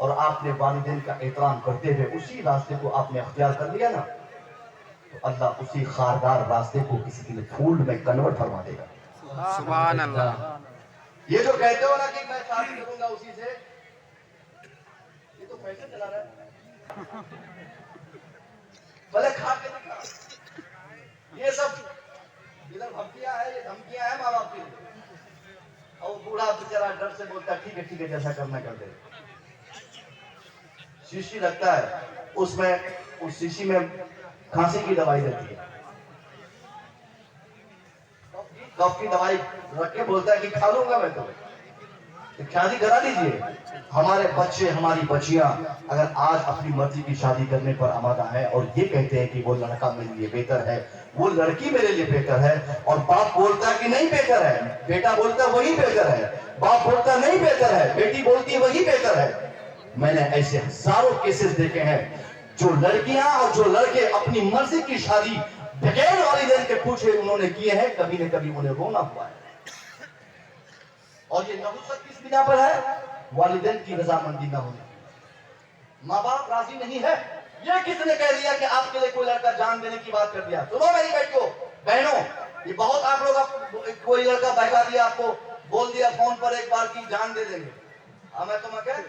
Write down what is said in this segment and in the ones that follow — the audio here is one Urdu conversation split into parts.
اور آپ نے والدین کا احترام کرتے ہوئے اسی راستے کو آپ نے اختیار کر لیا نا، تو اللہ اسی خاردار راستے کو کسی کے لیے پھول میں کنورٹ فرما دے گا۔ سبحان اللہ۔ یہ جو کہتے ہو نا کہ میں شادی کروں گا اسی سے، یہ تو پیسے چلا رہا ہے، بھلے کھا کے دکھا۔ یہ سب ادھر دھمکیاں ہیں، یہ دھمکیاں ہیں ماں باپ کی، اور بوڑھا بیچارہ ڈر سے بولتا ہے ٹھیک ہے جیسا کرنا کر دے۔ شیشی رکھتا ہے، اس میں اس شیشی میں کھانسی کی دوائی رہتی ہے، کف کی دوائی رکھ کے بولتا ہے کہ کھا لوں گا میں تو، شادی کرا دیجیے۔ ہمارے بچے ہماری بچیاں اگر آج اپنی مرضی کی شادی کرنے پر آمادہ ہیں اور یہ کہتے ہیں کہ وہ لڑکا میرے لیے بہتر ہے، وہ لڑکی میرے لیے بہتر ہے، اور باپ بولتا ہے کہ نہیں بہتر ہے، بیٹا بولتا ہے وہی بہتر ہے، باپ بولتا ہے نہیں بہتر ہے، بیٹی بولتی ہے وہی بہتر ہے۔ میں نے ایسے ہزاروں کیسز دیکھے ہیں جو لڑکیاں اور جو لڑکے اپنی مرضی کی شادی بغیر والدین کے پوچھے انہوں نے کیے ہیں، کبھی نہ کبھی انہیں رونا ہوا ہے۔ اور یہ نحوست کس بنا پر ہے؟ والدین کی رضامندی نہ ہونا، ماں باپ راضی نہیں ہے۔ یہ کس نے کہہ دیا کہ آپ کے لیے کوئی لڑکا جان دینے کی بات کر دیا؟ سنو میری بیٹیوں بہنوں، یہ بہت آپ لوگ کوئی لڑکا بہکا دیا، آپ کو بول دیا فون پر ایک بار کی جان دے دیں گے، میں تمہیں کہ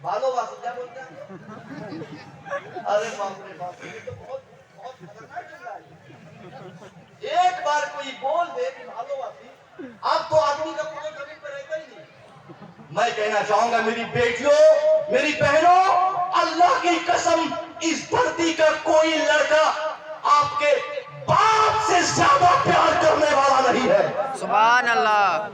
بھالو باسو کیا بولتے ہیں؟ ارے باپ رے باپ، یہ تو بہت خطرناک چل رہا ہے۔ ایک بار کوئی بول دے کہ بھالو باسی، اب تو آدمی کا کوئی زمین پر رہتا ہی نہیں۔ میں کہنا چاہوں گا میری بیٹیوں میری بہنوں، اللہ کی قسم اس دھرتی کا کوئی لڑکا آپ کے باپ سے زیادہ پیار کرنے والا نہیں ہے۔ سبحان اللہ۔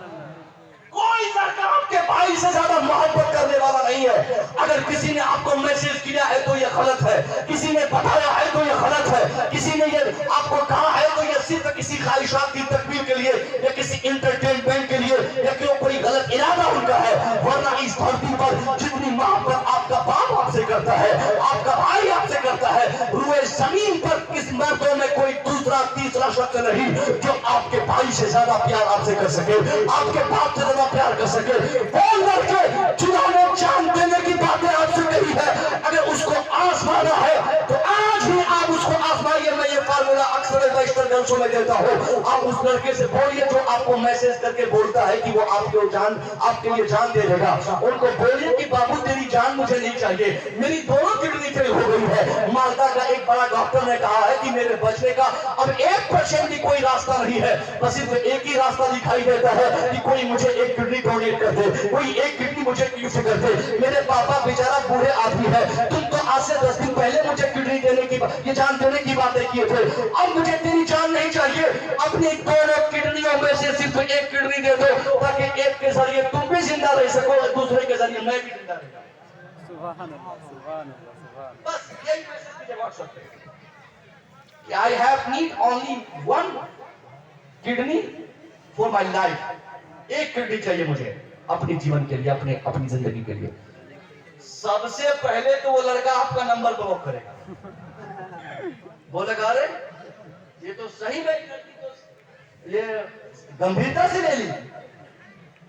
کوئی لڑکا آپ کے بھائی سے زیادہ محبت کرنے والا نہیں ہے۔ اگر کسی نے آپ کو میسج کیا ہے تو یہ غلط ہے، کسی نے بتایا ہے تو یہ غلط ہے، کسی نے یہ آپ کو کہا ہے تو یہ صرف کسی خواہشات کی تکمیل کے لیے یا کسی انٹرٹینمنٹ کے لیے یا کیوں کوئی غلط ارادہ ان کا ہے، ورنہ اس دھرتی پر جتنی محبت آپ کا باپ آپ سے کرتا ہے، آپ کا بھائی آپ سے کرتا ہے، روئے زمین پر کس مردوں میں کوئی دوسرا تیسرا شخص نہیں جو آپ کے بھائی سے زیادہ پیار آپ سے کر سکے، آپ کے باپ سے زیادہ پیار کر سکے۔ وہ لڑکے جنہوں نے جان دینے کی باتیں آپ سے کہی ہے، اگر اس کو آزمانا ہے تو آج ہی آپ اس کو آزمائیے۔ میں یہ فارمولا اکثر بیشتر جلسوں میں دیتا ہوں، آپ اس لڑکے سے بولیے جو آپ کو میسج کر کے بولتا ہے کہ وہ آپ کے لیے جان دے دے گا، ان کو بولیے کہ بابو تیری جان مجھے نہیں چاہیے، میری دونوں کڈنی فیل ہو گئی ہے۔ مالٹا کا ایک بڑا ڈاکٹر نے کہا ہے کہ میرے بچنے کا اب 1% بھی کوئی راستہ نہیں ہے، بس صرف ایک ہی راستہ دکھائی دیتا ہے کہ کوئی مجھے ایک کڈنی ڈونیٹ کر دے، کوئی ایک کڈنی مجھے گفٹ کر دے۔ میرے پاپا بیچارہ بوڑھے آدمی ہے، تم تو آج سے 10 دن پہلے مجھے کڈنی دینے کی یہ جان دینے کی باتیں کیے تھے، اب مجھے تیری جان نہیں چاہیے، اپنی دونوں کڈنیوں میں سے صرف ایک کڈنی دے دو تاکہ ایک کے ذریعے تم بھی زندہ رہ سکو اور دوسرے کے ذریعے میں بھی زندہ رہ سکوں۔ سبحان اللہ، سبحان اللہ، سبحان اللہ۔ بس یہی میسج مجھے واٹس پہ کہ I have need only one kidney for my life۔ ایک کڈنی چاہیے مجھے اپنی جیون کے لیے، اپنی زندگی کے لیے۔ سب سے پہلے تو وہ لڑکا آپ کا نمبر بلاک کرے گا، بولے گا ارے یہ تو صحیح میں یہ گمبھیرتا سے لے لی،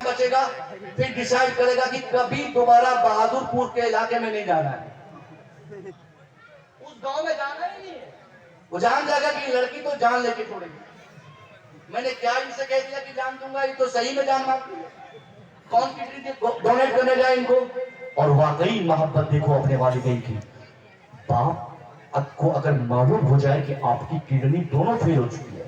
بچے گا، پھر ڈیسائیڈ کرے گا کہ کبھی دوبارہ بہادر پور کے علاقے میں نہیں جانا ہے، اس گاؤں میں جانا ہی نہیں ہے۔ وہ جان جائے گا کہ یہ لڑکی تو جان لے کے چھوڑے گی، میں نے کیا ان سے کہہ دیا کہ جان دوں گا، یہ تو صحیح میں جان مانگتی ہے، کون کڈنی ڈونیٹ کرنے جائے ان کو۔ اور واقعی محبت دیکھو اپنے والدین کی، باپ کو اگر معلوم ہو جائے کہ آپ کی کڈنی دونوں فیل ہو چکی ہے،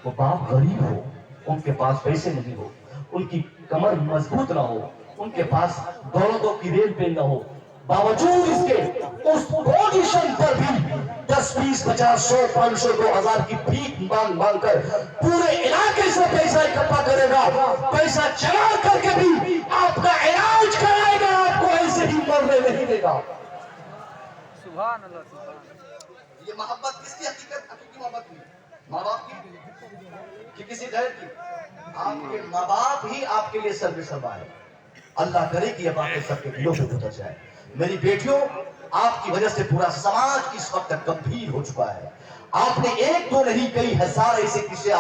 وہ باپ غریب ہو، ان کے پاس پیسے نہیں ہو، ان کی کمر مضبوط نہ ہو، ان کے پاس دولتوں کی ریل پہ نہ ہو، باوجود اس کے اس پوزیشن پر بھی 10 20 50 100 500 2000 کی بھیک مانگ کر پورے علاقے سے پیسہ اکٹھا کرے گا، پیسہ جمع کر کے بھی آپ کا علاج کرائے گا، آپ کو ایسے ہی مرنے نہیں دے گا۔ سبحان اللہ، سبحان اللہ۔ یہ محبت کس کی حقیقت؟ حقیقی محبت کی ماں باپ کی کہ کسی غیر کی؟ آپ کے ماں باپ ہی آپ کے لیے سر سربا ہے۔ اللہ کرے کہ یہ باتیں سب کے دلوں پہ اتر جائے۔ میری بیٹیوں، آپ کی وجہ سے پورا سماج اس وقت تک گمبھیر ہو چکا ہے۔ آپ نے ایک دو نہیں کئی ہزار ایسے قصے